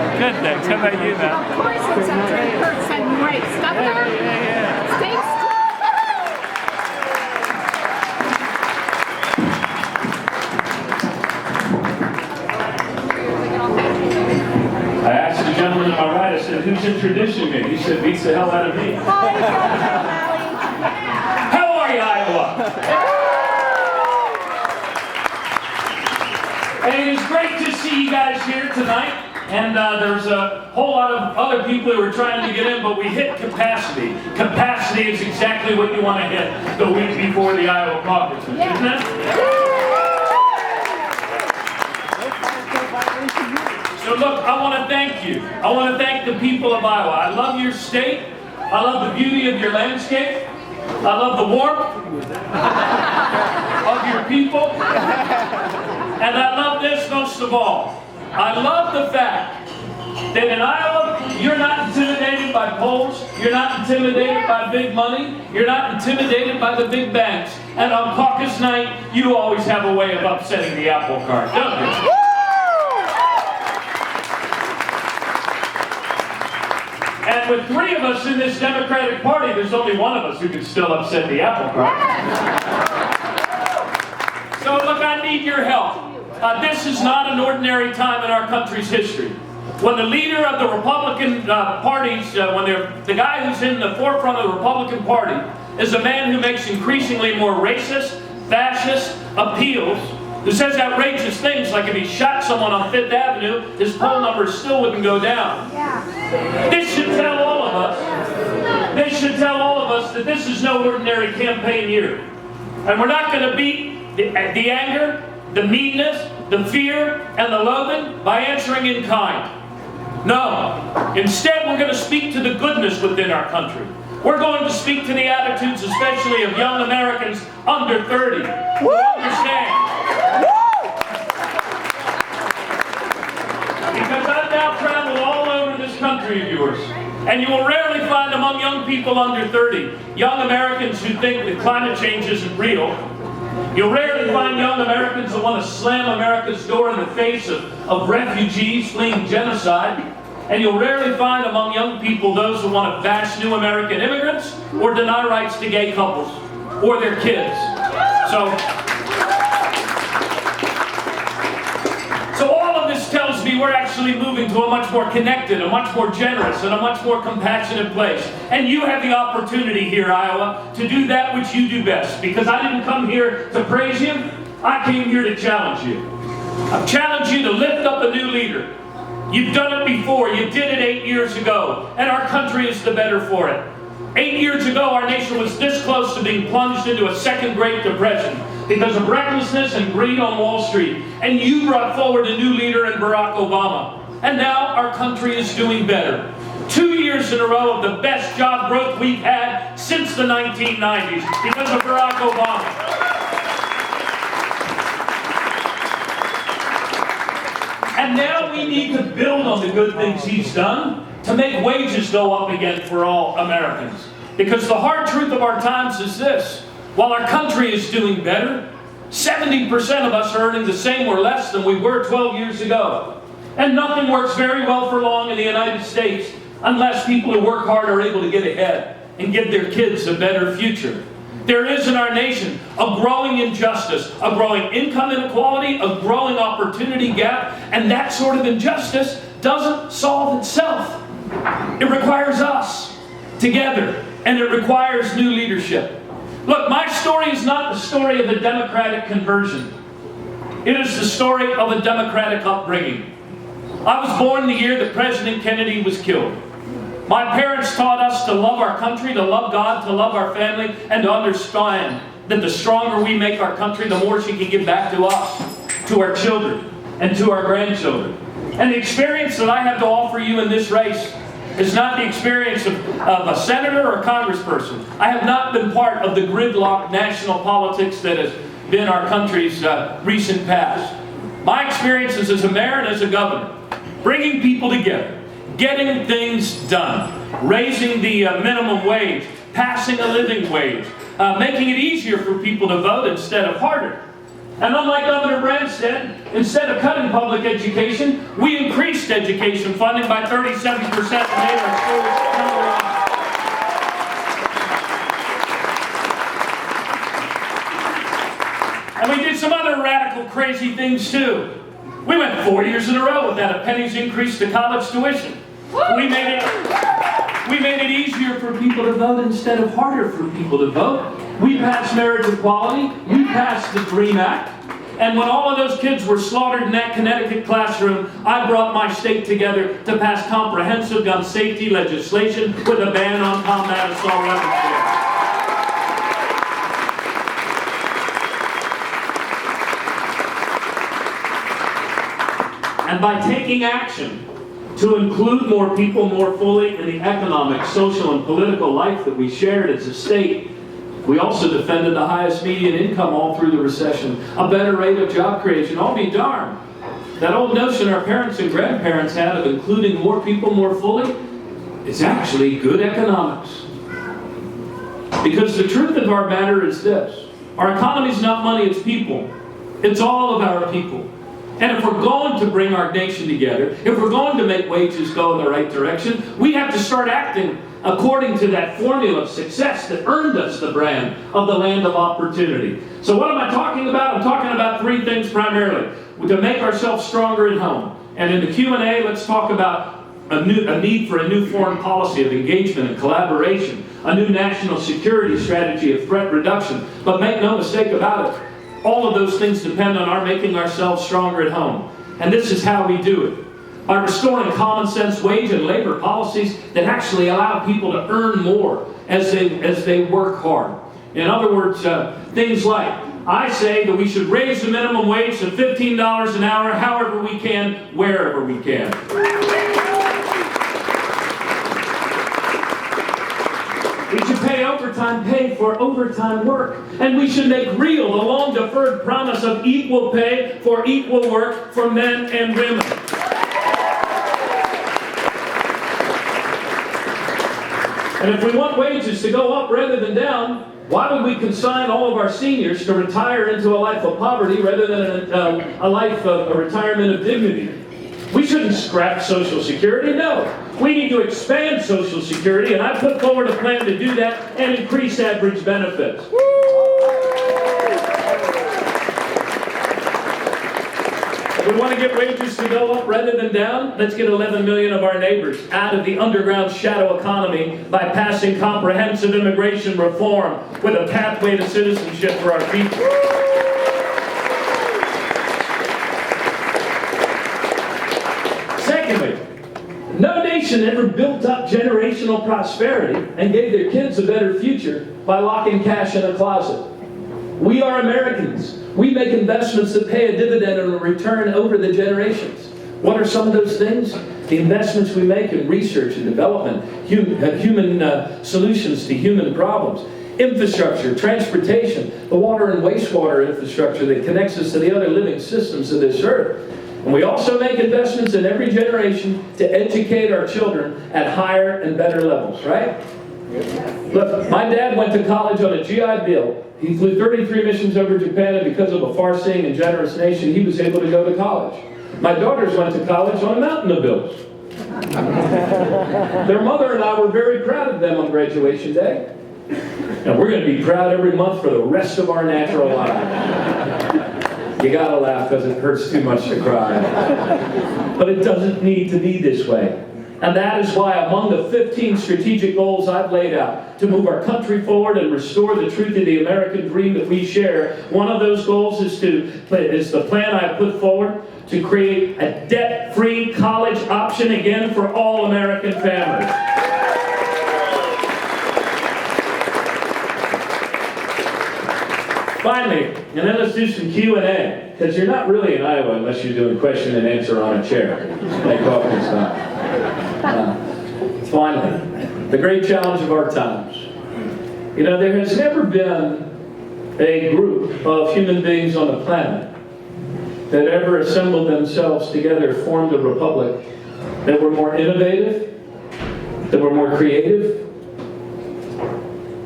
Good, thanks. How about you, man? Of course, it's a 3% race. Governor, states. I asked the gentleman to my right, I said, who's introducing me? He said, beats the hell out of me. Hi, Governor O'Malley. How are you, Iowa? Hey, it is great to see you guys here tonight. And there's a whole lot of other people who are trying to get in, but we hit capacity. Capacity is exactly what you want to hit the week before the Iowa caucus, isn't it? So look, I want to thank you. I want to thank the people of Iowa. I love your state. I love the beauty of your landscape. I love the warmth of your people. And I love this most of all. I love the fact that in Iowa, you're not intimidated by polls. You're not intimidated by big money. You're not intimidated by the big banks. And on caucus night, you always have a way of upsetting the apple cart, don't you? And with three of us in this Democratic Party, there's only one of us who can still upset the apple cart. So look, I need your help. This is not an ordinary time in our country's history. When the leader of the Republican parties, the guy who's in the forefront of the Republican Party is a man who makes increasingly more racist, fascist appeals, who says outrageous things like if he shot someone on Fifth Avenue, his poll numbers still wouldn't go down. This should tell all of us, that this is no ordinary campaign year. And we're not going to beat the anger, the meanness, the fear, and the loathing by answering in kind. No. Instead, we're going to speak to the goodness within our country. We're going to speak to the attitudes, especially of young Americans under 30, who understand. Because I've now traveled all over this country of yours, and you will rarely find among young people under 30, young Americans who think that climate change isn't real. You'll rarely find young Americans who want to slam America's door in the face of refugees fleeing genocide. And you'll rarely find among young people those who want to bash new American immigrants or deny rights to gay couples or their kids. So all of this tells me we're actually moving to a much more connected, a much more generous, and a much more compassionate place. And you have the opportunity here, Iowa, to do that which you do best. Because I didn't come here to praise you, I came here to challenge you. I've challenged you to lift up a new leader. You've done it before. You did it 8 years ago. And our country is the better for it. 8 years ago, our nation was this close to being plunged into a second Great Depression because of recklessness and greed on Wall Street. And you brought forward a new leader in Barack Obama. And now our country is doing better. 2 years in a row of the best job growth we've had since the 1990s because of Barack Obama. And now we need to build on the good things he's done to make wages go up again for all Americans. Because the hard truth of our times is this: while our country is doing better, 70% of us are earning the same or less than we were 12 years ago. And nothing works very well for long in the United States unless people who work hard are able to get ahead and give their kids a better future. There is in our nation a growing injustice, a growing income inequality, a growing opportunity gap, and that sort of injustice doesn't solve itself. It requires us together, and it requires new leadership. Look, my story is not the story of a Democratic conversion. It is the story of a Democratic upbringing. I was born the year that President Kennedy was killed. My parents taught us to love our country, to love God, to love our family, and to understand that the stronger we make our country, the more she can give back to us, to our children, and to our grandchildren. And the experience that I have to offer you in this race is not the experience of a senator or a congressperson. I have not been part of the gridlock national politics that has been our country's recent past. My experience is as a mayor and as a governor, bringing people together, getting things done, raising the minimum wage, passing a living wage, making it easier for people to vote instead of harder. And unlike Governor Branstad, instead of cutting public education, we increased education funding by 37% and made our schools number one. And we did some other radical, crazy things too. We went 4 years in a row without a penny's increase to college tuition. We made it easier for people to vote instead of harder for people to vote. We passed marriage equality. We passed the DREAM Act. And when all of those kids were slaughtered in that Connecticut classroom, I brought my state together to pass comprehensive gun safety legislation with a ban on combat assault weapons. And by taking action to include more people more fully in the economic, social, and political life that we shared as a state, we also defended the highest median income all through the recession, a better rate of job creation. I'll be darned. That old notion our parents and grandparents had of including more people more fully, it's actually good economics. Because the truth of our matter is this: our economy is not money, it's people. It's all of our people. And if we're going to bring our nation together, if we're going to make wages go in the right direction, we have to start acting according to that formula of success that earned us the brand of the land of opportunity. So what am I talking about? I'm talking about three things primarily. To make ourselves stronger at home. And in the Q&A, let's talk about a need for a new foreign policy of engagement and collaboration, a new national security strategy of threat reduction. But make no mistake about it, all of those things depend on our making ourselves stronger at home. And this is how we do it: by restoring common sense wage and labor policies that actually allow people to earn more as they work hard. In other words, things like, I say that we should raise the minimum wage to $15 an hour however we can, wherever we can. We should pay overtime pay for overtime work. And we should make real the long-deferred promise of equal pay for equal work for men and women. And if we want wages to go up rather than down, why would we consign all of our seniors to retire into a life of poverty rather than a life of a retirement of dignity? We shouldn't scrap Social Security, no. We need to expand Social Security, and I put forward a plan to do that and increase average benefits. If we want to get wages to go up rather than down, let's get 11 million of our neighbors out of the underground shadow economy by passing comprehensive immigration reform with a pathway to citizenship for our people. Secondly, no nation ever built up generational prosperity and gave their kids a better future by locking cash in a closet. We are Americans. We make investments that pay a dividend and a return over the generations. What are some of those things? The investments we make in research and development, human solutions to human problems, infrastructure, transportation, the water and wastewater infrastructure that connects us to the other living systems of this earth. And we also make investments in every generation to educate our children at higher and better levels, right? Look, my dad went to college on a GI Bill. He flew 33 missions over Japan, and because of a far-seeing and generous nation, he was able to go to college. My daughters went to college on a mountain of bills. Their mother and I were very proud of them on graduation day. And we're going to be proud every month for the rest of our natural lives. You gotta laugh because it hurts too much to cry. But it doesn't need to be this way. And that is why among the 15 strategic goals I've laid out to move our country forward and restore the truth of the American dream that we share, one of those goals is the plan I put forward to create a debt-free college option again for all American families. Finally, and then let's do some Q&A, because you're not really in Iowa unless you're doing question and answer on a chair. Like Hawkins style. Finally, the great challenge of our times. You know, there has never been a group of human beings on the planet that ever assembled themselves together, formed a republic, that were more innovative, that were more creative,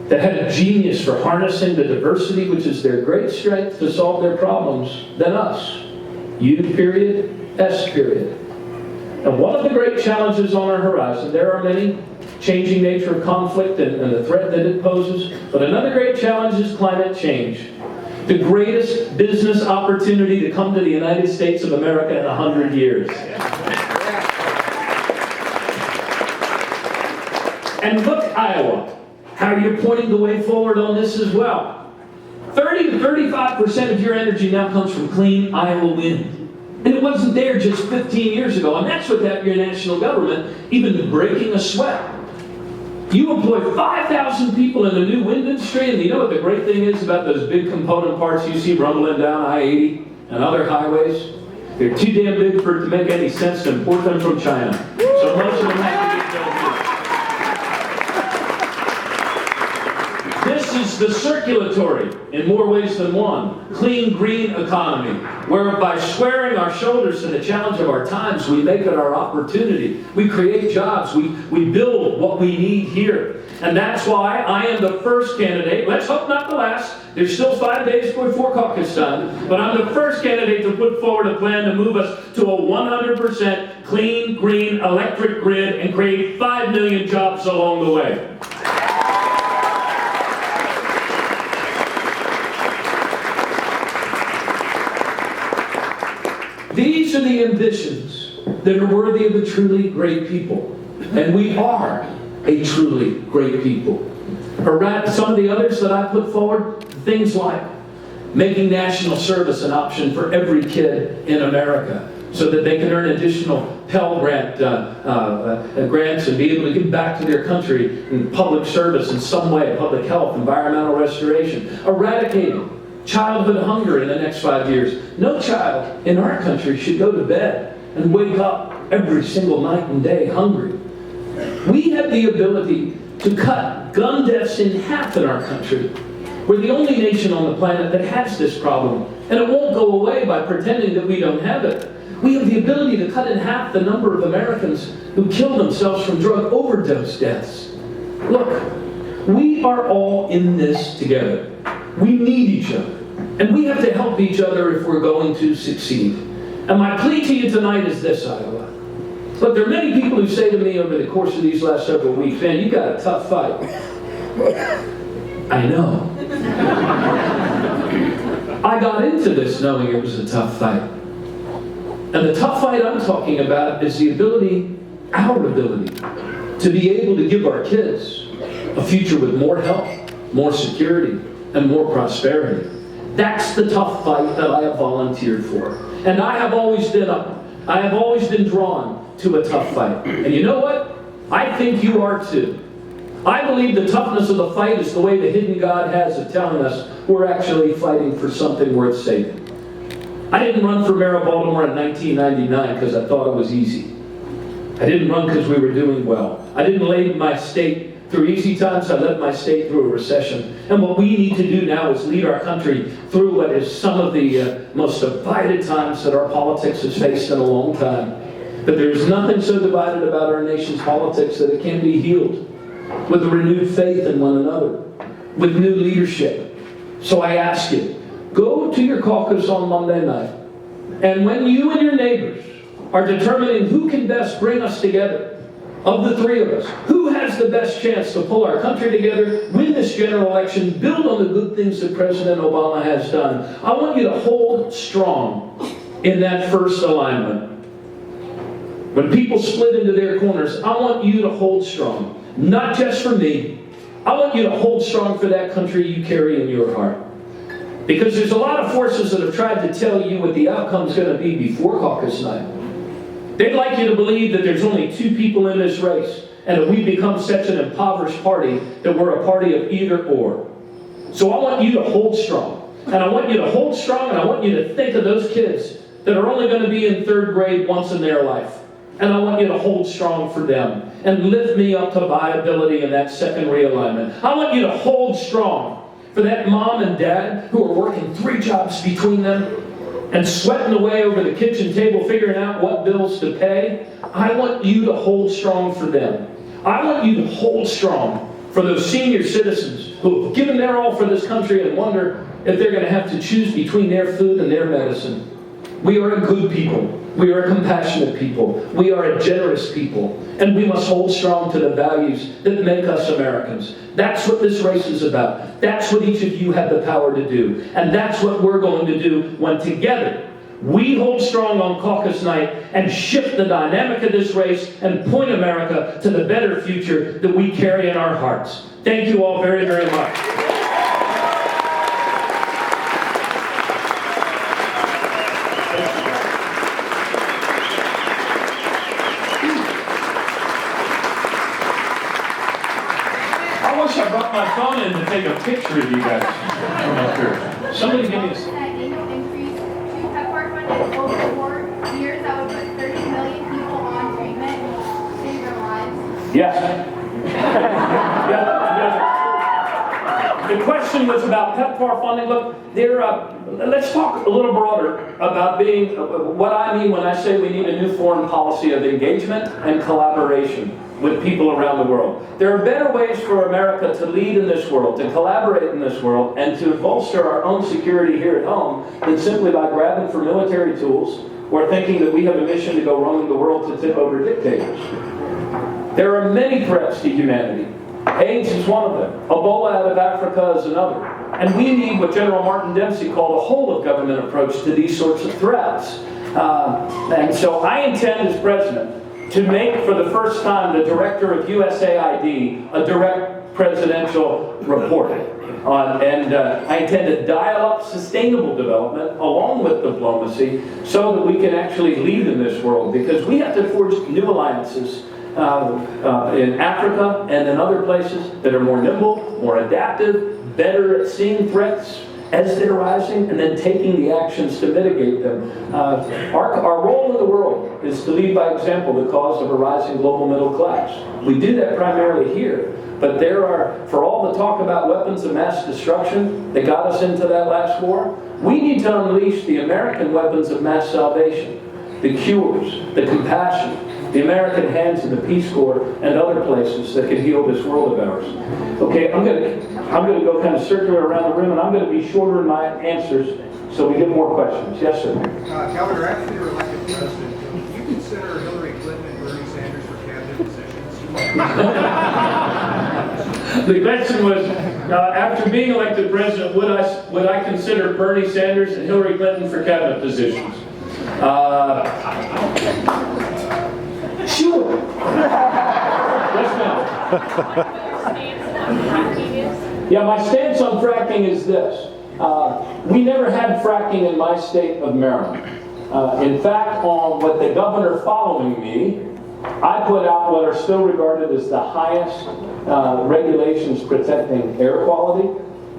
that had a genius for harnessing the diversity which is their great strength to solve their problems than us. U period, S period. And one of the great challenges on our horizon, there are many, changing nature of conflict and the threat that it poses, but another great challenge is climate change. The greatest business opportunity to come to the United States of America in 100 years. And look, Iowa, how you're pointing the way forward on this as well. 30 to 35% of your energy now comes from clean Iowa wind. And it wasn't there just 15 years ago. And that's without your national government even breaking a sweat. You employ 5,000 people in the new wind industry, and you know what the great thing is about those big component parts you see rumbling down I-80 and other highways? They're too damn big for it to make any sense to import them from China. So most of them have to get built here. This is the circulatory, in more ways than one, clean, green economy, where by squaring our shoulders to the challenge of our times, we make it our opportunity. We create jobs. We build what we need here. And that's why I am the first candidate, let's hope not the last, there's still 5 days before caucus time, but I'm the first candidate to put forward a plan to move us to a 100% clean, green, electric grid and create 5 million jobs along the way. These are the ambitions that are worthy of a truly great people. And we are a truly great people. Some of the others that I put forward, things like making national service an option for every kid in America so that they can earn additional Pell Grant grants and be able to give back to their country in public service in some way, public health, environmental restoration, eradicating childhood hunger in the next 5 years. No child in our country should go to bed and wake up every single night and day hungry. We have the ability to cut gun deaths in half in our country. We're the only nation on the planet that has this problem, and it won't go away by pretending that we don't have it. We have the ability to cut in half the number of Americans who kill themselves from drug overdose deaths. Look, we are all in this together. We need each other. And we have to help each other if we're going to succeed. And my plea to you tonight is this, Iowa. Look, there are many people who say to me over the course of these last several weeks, man, you got a tough fight. I know. I got into this knowing it was a tough fight. And the tough fight I'm talking about is the ability, our ability, to be able to give our kids a future with more health, more security, and more prosperity. That's the tough fight that I have volunteered for. And I have always been drawn to a tough fight. And you know what? I think you are too. I believe the toughness of the fight is the way the hidden God has of telling us we're actually fighting for something worth saving. I didn't run for mayor of Baltimore in 1999 because I thought it was easy. I didn't run because we were doing well. I didn't lead my state through easy times. I led my state through a recession. And what we need to do now is lead our country through what is some of the most divided times that our politics has faced in a long time. But there is nothing so divided about our nation's politics that it can't be healed with a renewed faith in one another, with new leadership. So I ask you, go to your caucus on Monday night, and when you and your neighbors are determining who can best bring us together, of the three of us, who has the best chance to pull our country together, win this general election, build on the good things that President Obama has done, I want you to hold strong in that first alignment. When people split into their corners, I want you to hold strong. Not just for me. I want you to hold strong for that country you carry in your heart. Because there's a lot of forces that have tried to tell you what the outcome is going to be before caucus night. They'd like you to believe that there's only 2 people in this race, and that we've become such an impoverished party that we're a party of either or. So I want you to hold strong. And I want you to hold strong, and I want you to think of those kids that are only going to be in 3rd grade once in their life. And I want you to hold strong for them and lift me up to viability in that second realignment. I want you to hold strong for that mom and dad who are working 3 jobs between them and sweating away over the kitchen table figuring out what bills to pay. I want you to hold strong for them. I want you to hold strong for those senior citizens who have given their all for this country and wonder if they're going to have to choose between their food and their medicine. We are a good people. We are a compassionate people. We are a generous people. And we must hold strong to the values that make us Americans. That's what this race is about. That's what each of you have the power to do. And that's what we're going to do when together we hold strong on caucus night and shift the dynamic of this race and point America to the better future that we carry in our hearts. Thank you all very, very much. I wish I brought my phone in to take a picture of you guys from up here. Somebody give me a... Over 4 years, that would put 30 million people on treatment and save their lives. Yes. The question was about PEPFAR funding. Look, let's talk a little broader about what I mean when I say we need a new foreign policy of engagement and collaboration with people around the world. There are better ways for America to lead in this world, to collaborate in this world, and to bolster our own security here at home than simply by grabbing for military tools or thinking that we have a mission to go roaming the world to tip over dictators. There are many threats to humanity. AIDS is one of them. Ebola out of Africa is another. And we need what General Martin Dempsey called a whole-of-government approach to these sorts of threats. And so I intend as president to make for the first time the director of USAID a direct presidential report. I intend to dial up sustainable development along with diplomacy so that we can actually lead in this world, because we have to forge new alliances in Africa and in other places that are more nimble, more adaptive, better at seeing threats as they're rising and then taking the actions to mitigate them. Our role in the world is to lead by example the cause of a rising global middle class. We do that primarily here, but for all the talk about weapons of mass destruction that got us into that last war, we need to unleash the American weapons of mass salvation, the cures, the compassion, the American hands in the Peace Corps and other places that can heal this world of ours. Okay, I'm going to go kind of circular around the room, and I'm going to be shorter in my answers so we get more questions. Yes, sir. Governor, after you were elected president, do you consider Hillary Clinton and Bernie Sanders for cabinet positions? The question was, after being elected president, would I consider Bernie Sanders and Hillary Clinton for cabinet positions? Sure. Yes, ma'am. Yeah, my stance on fracking is this. We never had fracking in my state of Maryland. In fact, on what the governor following me, I put out what are still regarded as the highest regulations protecting air quality,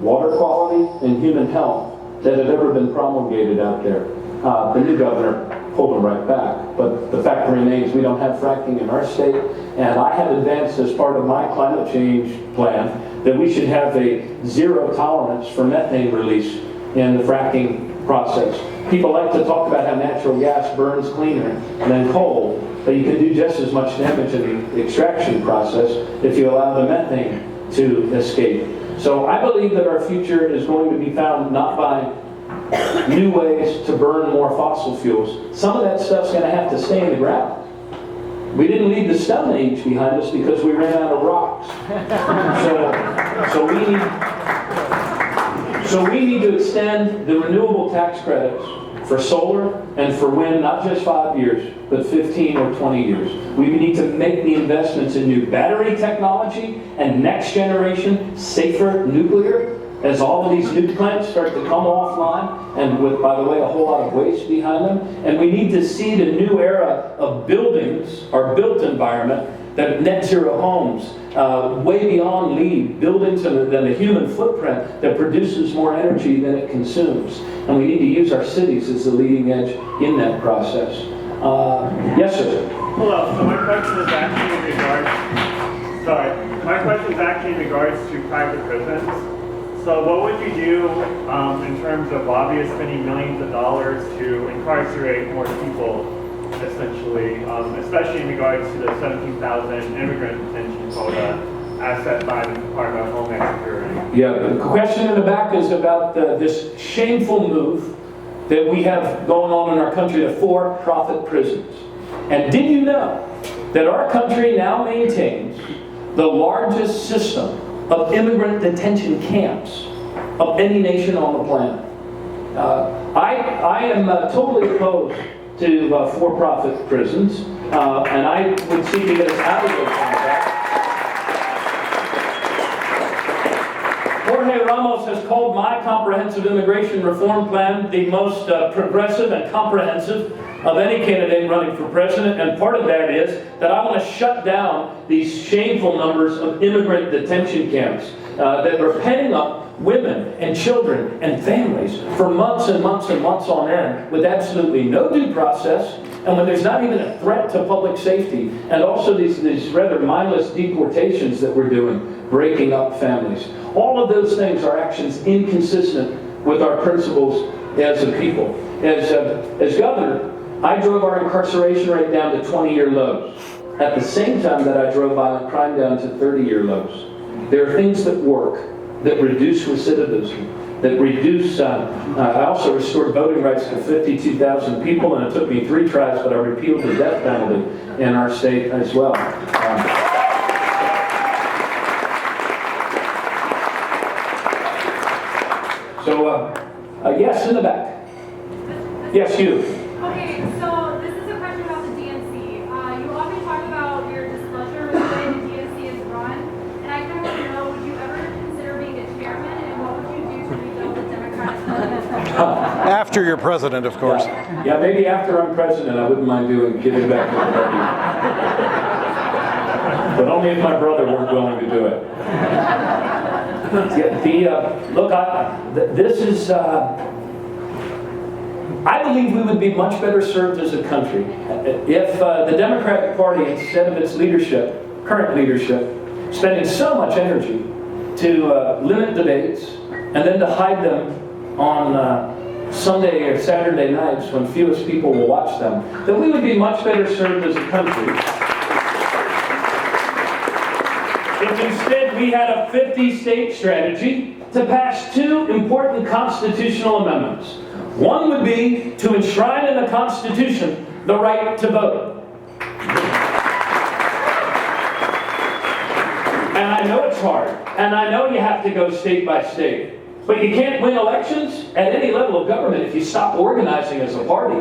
water quality, and human health that have ever been promulgated out there. The new governor pulled them right back, but the fact remains we don't have fracking in our state, and I have advanced as part of my climate change plan that we should have a zero tolerance for methane release in the fracking process. People like to talk about how natural gas burns cleaner than coal, but you can do just as much damage in the extraction process if you allow the methane to escape. So I believe that our future is going to be found not by new ways to burn more fossil fuels. Some of that stuff's going to have to stay in the ground. We didn't leave the Stone Age behind us because we ran out of rocks. So we need to extend the renewable tax credits for solar and for wind, not just 5 years, but 15 or 20 years. We need to make the investments in new battery technology and next generation, safer nuclear as all of these nuke plants start to come offline, and with, by the way, a whole lot of waste behind them. And we need to seed a new era of buildings, our built environment, that net zero homes, way beyond LEED, buildings than the human footprint that produces more energy than it consumes. And we need to use our cities as the leading edge in that process. Yes, sir? Hello, so my question is actually in regards to private prisons. So what would you do in terms of lobbyists spending millions of dollars to incarcerate more people, essentially, especially in regards to the 17,000 immigrant detention quota as set by the Department of Homeland Security. Yeah, the question in the back is about this shameful move that we have going on in our country to for-profit prisons. And did you know that our country now maintains the largest system of immigrant detention camps of any nation on the planet? I am totally opposed to for-profit prisons, and I would seek to get us out of those contracts. Jorge Ramos has called my comprehensive immigration reform plan the most progressive and comprehensive of any candidate running for president, and part of that is that I want to shut down these shameful numbers of immigrant detention camps that are penning up women and children and families for months and months and months on end with absolutely no due process, and when there's not even a threat to public safety, and also these rather mindless deportations that we're doing, breaking up families. All of those things are actions inconsistent with our principles as a people. As governor, I drove our incarceration rate down to 20-year lows, at the same time that I drove violent crime down to 30-year lows. There are things that work, that reduce recidivism, that reduce, I also restored voting rights to 52,000 people, and it took me 3 tries, but I repealed the death penalty in our state as well. Yes, in the back. Yes, you. Okay, so this is a question about the DNC. You often talk about your displeasure with the way the DNC is run, and I kind of want to know, would you ever consider being a chairman, and what would you do to rebuild the Democratic Party? After you're president, of course. Yeah, maybe after I'm president, I wouldn't mind giving back to the party. But only if my brother weren't willing to do it. Look, this is, I believe we would be much better served as a country if the Democratic Party, instead of its leadership, current leadership, spending so much energy to limit debates and then to hide them on Sunday or Saturday nights when fewest people will watch them, that we would be much better served as a country if instead we had a 50-state strategy to pass 2 important constitutional amendments. One would be to enshrine in the Constitution the right to vote. And I know it's hard, and I know you have to go state by state, but you can't win elections at any level of government if you stop organizing as a party.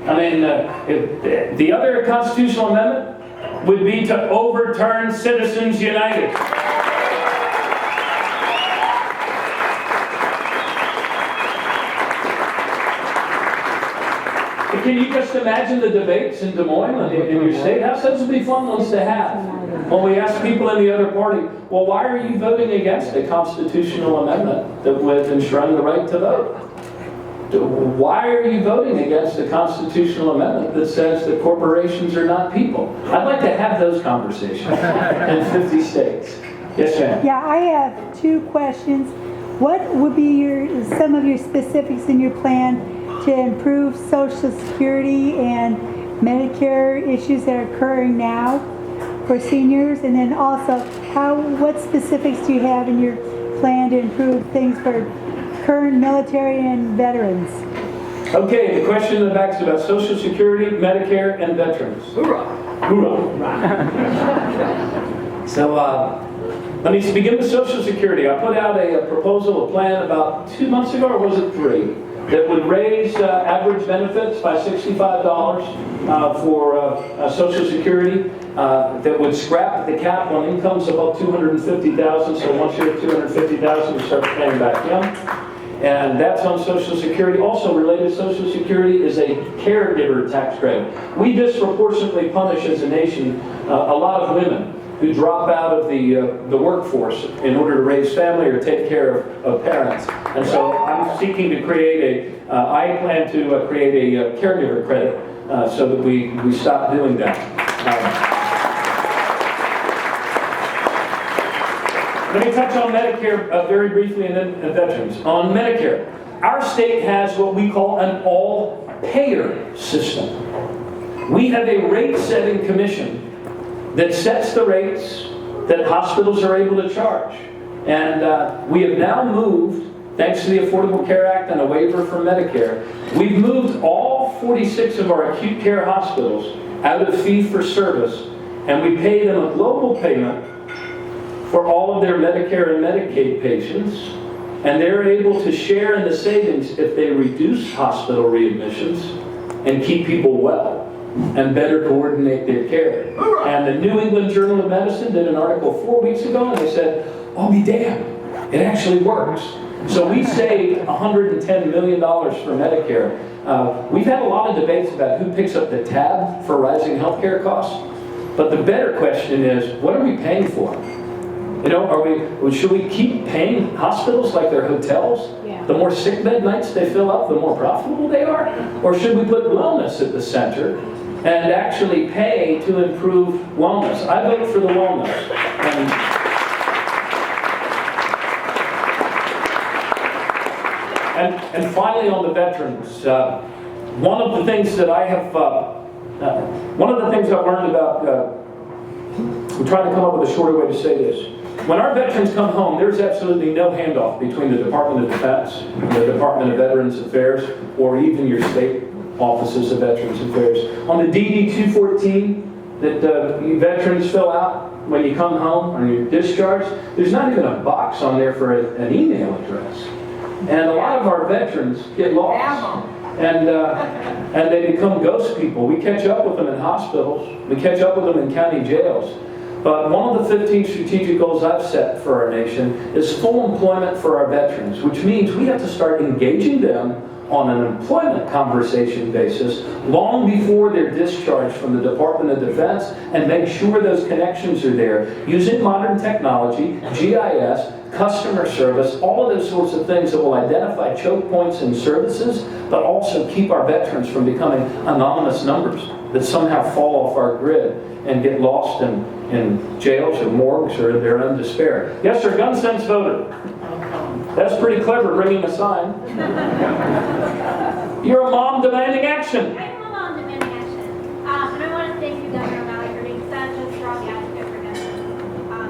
I mean, the other constitutional amendment would be to overturn Citizens United. Can you just imagine the debates in Des Moines in your state house? Those would be fun ones to have. When we ask people in the other party, well, why are you voting against a constitutional amendment that would enshrine the right to vote? Why are you voting against a constitutional amendment that says that corporations are not people? I'd like to have those conversations in 50 states. Yes, ma'am. Yeah, I have 2 questions. What would be some of your specifics in your plan to improve Social Security and Medicare issues that are occurring now for seniors? And then also, what specifics do you have in your plan to improve things for current military and veterans? Okay, the question in the back is about Social Security, Medicare, and veterans. Hoorah! Hoorah! So, let me begin with Social Security. I put out a proposal, a plan about 2 months ago, or was it 3, that would raise average benefits by $65 for Social Security, that would scrap the cap on incomes above $250,000. So once you're at $250,000, you start paying back in. And that's on Social Security. Also related to Social Security is a caregiver tax credit. We disproportionately punish as a nation a lot of women who drop out of the workforce in order to raise family or take care of parents. And so I'm seeking to create I plan to create a caregiver credit so that we stop doing that. Let me touch on Medicare very briefly and then veterans. On Medicare, our state has what we call an all-payer system. We have a rate-setting commission that sets the rates that hospitals are able to charge. And we have now moved, thanks to the Affordable Care Act and a waiver from Medicare, we've moved all 46 of our acute care hospitals out of fee-for-service, and we pay them a global payment for all of their Medicare and Medicaid patients, and they're able to share in the savings if they reduce hospital readmissions and keep people well and better coordinate their care. And the New England Journal of Medicine did an article 4 weeks ago, and they said, "Oh, be damned, it actually works." So we saved $110 million for Medicare. We've had a lot of debates about who picks up the tab for rising healthcare costs, but the better question is, what are we paying for? You know, should we keep paying hospitals like they're hotels? Yeah. The more sick bed nights they fill up, the more profitable they are? Or should we put wellness at the center and actually pay to improve wellness? I vote for the wellness. And finally, on the veterans, one of the things that I have, one of the things I've learned about, I'm trying to come up with a shorter way to say this. When our veterans come home, there's absolutely no handoff between the Department of Defense, the Department of Veterans Affairs, or even your state offices of Veterans Affairs. On the DD-214 that veterans fill out when you come home on your discharge, there's not even a box on there for an email address. And a lot of our veterans get lost. And they become ghost people. We catch up with them in hospitals. We catch up with them in county jails. But one of the 15 strategic goals I've set for our nation is full employment for our veterans, which means we have to start engaging them on an employment conversation basis long before they're discharged from the Department of Defense, and make sure those connections are there using modern technology, GIS, customer service, all of those sorts of things that will identify choke points in services, but also keep our veterans from becoming anonymous numbers that somehow fall off our grid and get lost in jails or morgues or their own despair. Yes, sir, gun sense voter. That's pretty clever, bringing a sign. You're a mom demanding action. I'm a mom demanding action. And I want to thank you, Governor O'Malley, for being such a strong advocate for guns.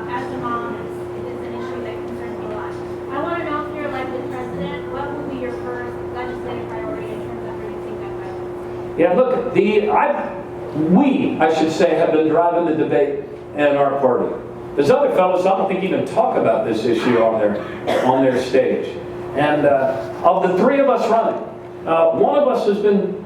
As a mom, it's an issue that concerns me a lot. I want to know, if you're elected president, what will be your first legislative priority in terms of reducing gun violence? Yeah, look, we, I should say, have been driving the debate in our party. There's other fellows I don't think even talk about this issue on their stage. And of the three of us running, one of us has been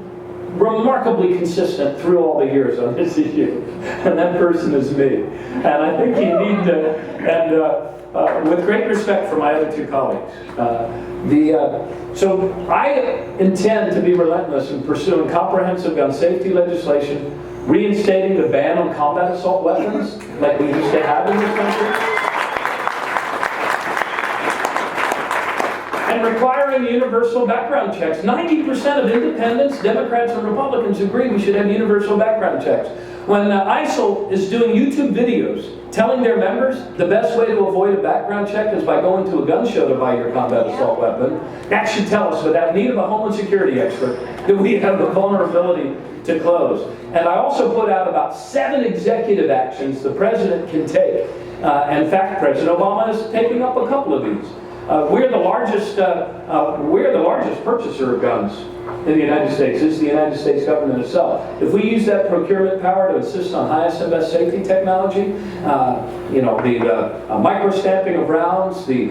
remarkably consistent through all the years on this issue, and that person is me. And I think you need to, and with great respect for my other two colleagues, so I intend to be relentless in pursuing comprehensive gun safety legislation, reinstating the ban on combat assault weapons like we used to have in this country, and requiring universal background checks. 90% of independents, Democrats, and Republicans agree we should have universal background checks. When ISIL is doing YouTube videos telling their members the best way to avoid a background check is by going to a gun show to buy your combat assault weapon, that should tell us, without need of a Homeland Security expert, that we have the vulnerability to close. And I also put out about 7 executive actions the president can take. In fact, President Obama is taking up a couple of these. We're the largest purchaser of guns in the United States. This is the United States government itself. If we use that procurement power to insist on highest and best safety technology, the micro-stamping of rounds, the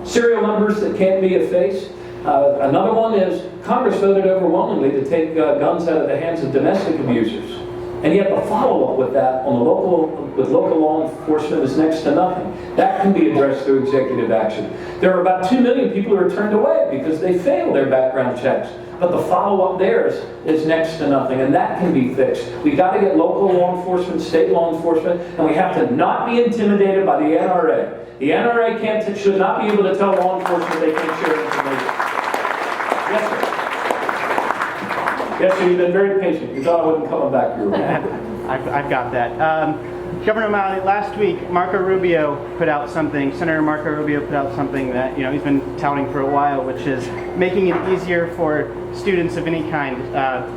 serial numbers that can't be effaced. Another one is Congress voted overwhelmingly to take guns out of the hands of domestic abusers. And yet the follow-up with that with local law enforcement is next to nothing. That can be addressed through executive action. There are about 2 million people who are turned away because they fail their background checks. But the follow-up there is next to nothing, and that can be fixed. We got to get local law enforcement, state law enforcement, and we have to not be intimidated by the NRA. The NRA should not be able to tell law enforcement they can't share information. Yes, sir. Yes, sir, you've been very patient. You thought I wasn't coming back your way. I've got that. Governor O'Malley, last week, Senator Marco Rubio put out something that he's been touting for a while, which is making it easier for students of any kind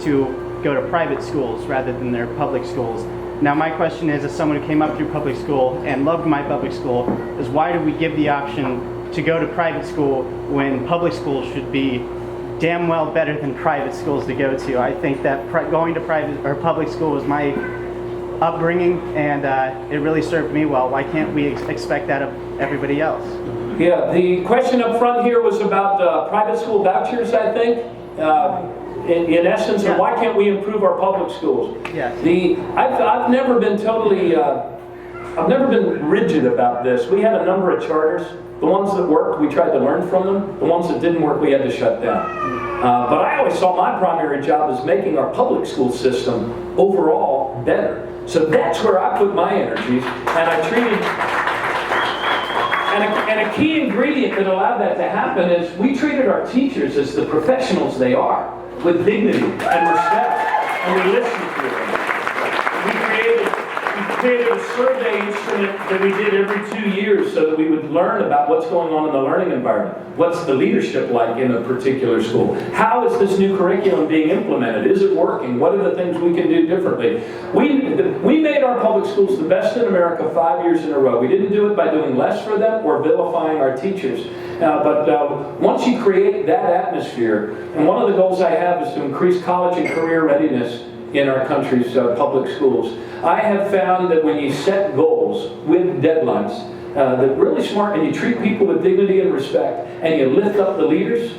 to go to private schools rather than their public schools. Now my question is, as someone who came up through public school and loved my public school, is why do we give the option to go to private school when public school should be damn well better than private schools to go to? I think that going to private or public school was my upbringing, and it really served me well. Why can't we expect that of everybody else? Yeah, the question up front here was about private school vouchers, I think. In essence, Yeah. why can't we improve our public schools? Yes. I've never been totally, I've never been rigid about this. We had a number of charters. The ones that worked, we tried to learn from them. The ones that didn't work, we had to shut down. But I always saw my primary job as making our public school system overall better. So that's where I put my energies, and I treated. And a key ingredient that allowed that to happen is we treated our teachers as the professionals they are, with dignity and respect, and we listened to them. We created a survey instrument that we did every 2 years so that we would learn about what's going on in the learning environment. What's the leadership like in a particular school? How is this new curriculum being implemented? Is it working? What are the things we can do differently? We made our public schools the best in America 5 years in a row. We didn't do it by doing less for them or vilifying our teachers. But once you create that atmosphere, and one of the goals I have is to increase college and career readiness in our country's public schools. I have found that when you set goals with deadlines, that really smart, and you treat people with dignity and respect, and you lift up the leaders,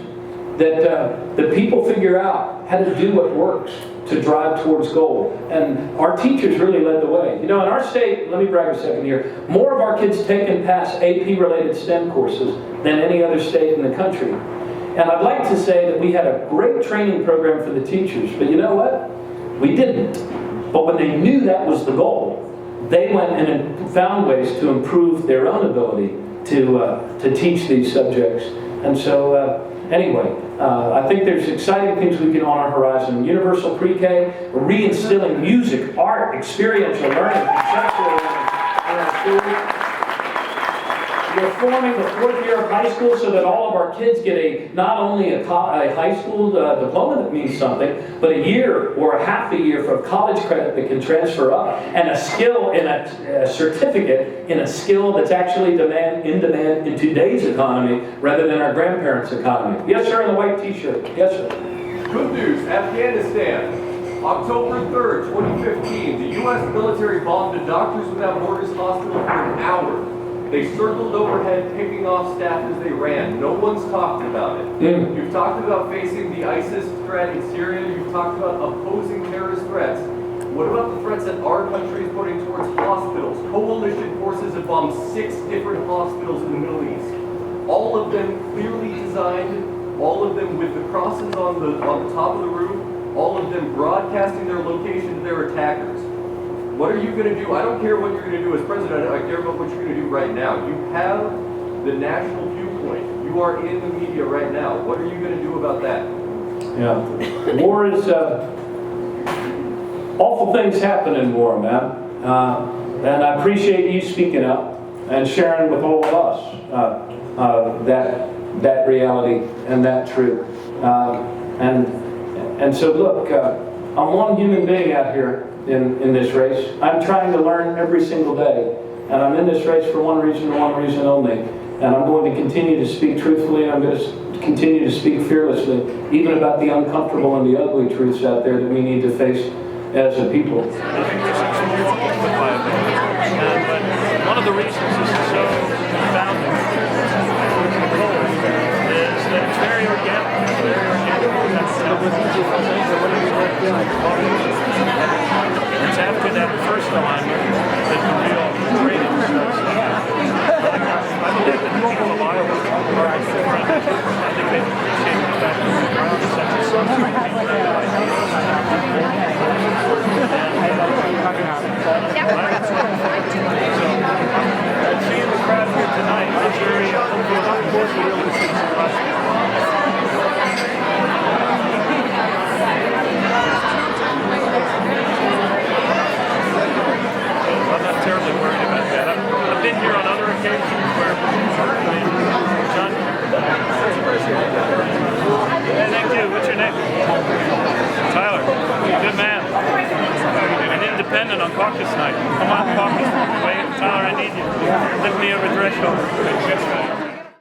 that people figure out how to do what works to drive towards goal. And our teachers really led the way. You know, in our state, let me brag a second here, more of our kids take and pass AP-related STEM courses than any other state in the country. And I'd like to say that we had a great training program for the teachers, but you know what? We didn't. But when they knew that was the goal, they went and found ways to improve their own ability to teach these subjects. And so, anyway, I think there's exciting things we can on our horizon. Universal pre-K, reinstilling music, art, experiential learning, conceptual learning in our schools. We're forming the 4th year of high school so that all of our kids get not only a high school diploma that means something, but a year or a half a year for college credit that can transfer up, and a skill in a certificate in a skill that's actually in demand in today's economy rather than our grandparents' economy. Yes, sir, in the white t-shirt. Yes, sir. Good news, Afghanistan. October 3rd, 2015, the U.S. military bombed a Doctors Without Borders hospital for an hour. They circled overhead, picking off staff as they ran. No one's talked about it. You've talked about facing the ISIS threat in Syria. You've talked about opposing terrorist threats. What about the threats that our country is putting towards hospitals? Coalition forces have bombed 6 different hospitals in the Middle East. All of them clearly designed, all of them with the crosses on the top of the roof, all of them broadcasting their location to their attackers. What are you going to do? I don't care what you're going to do as president. I care about what you're going to do right now. You have the national viewpoint. You are in the media right now. What are you going to do about that? Yeah. War is, awful things happen in war, man. And I appreciate you speaking up and sharing with all of us that reality and that truth. And so look, I'm one human being out here in this race. I'm trying to learn every single day, and I'm in this race for one reason and one reason only, and I'm going to continue to speak truthfully, and I'm going to continue to speak fearlessly, even about the uncomfortable and the ugly truths out there that we need to face as a people. But one of the reasons this is so confounding is that it's very organic. It's very organic. It's after that first alignment that the real training starts. I believe that people of Iowa are actually friends. I think they appreciate the fact that the ground is such a substrate. And seeing the crowd here tonight, I'm very hopeful that we'll be able to see some questions. I'm not terribly worried about that. I've been here on other occasions where John. Hey, thank you. What's your name? Tyler. Good man. An independent. attending on caucus night. Come on, caucus. Wait, Tyler, I need you. Lift me over threshold.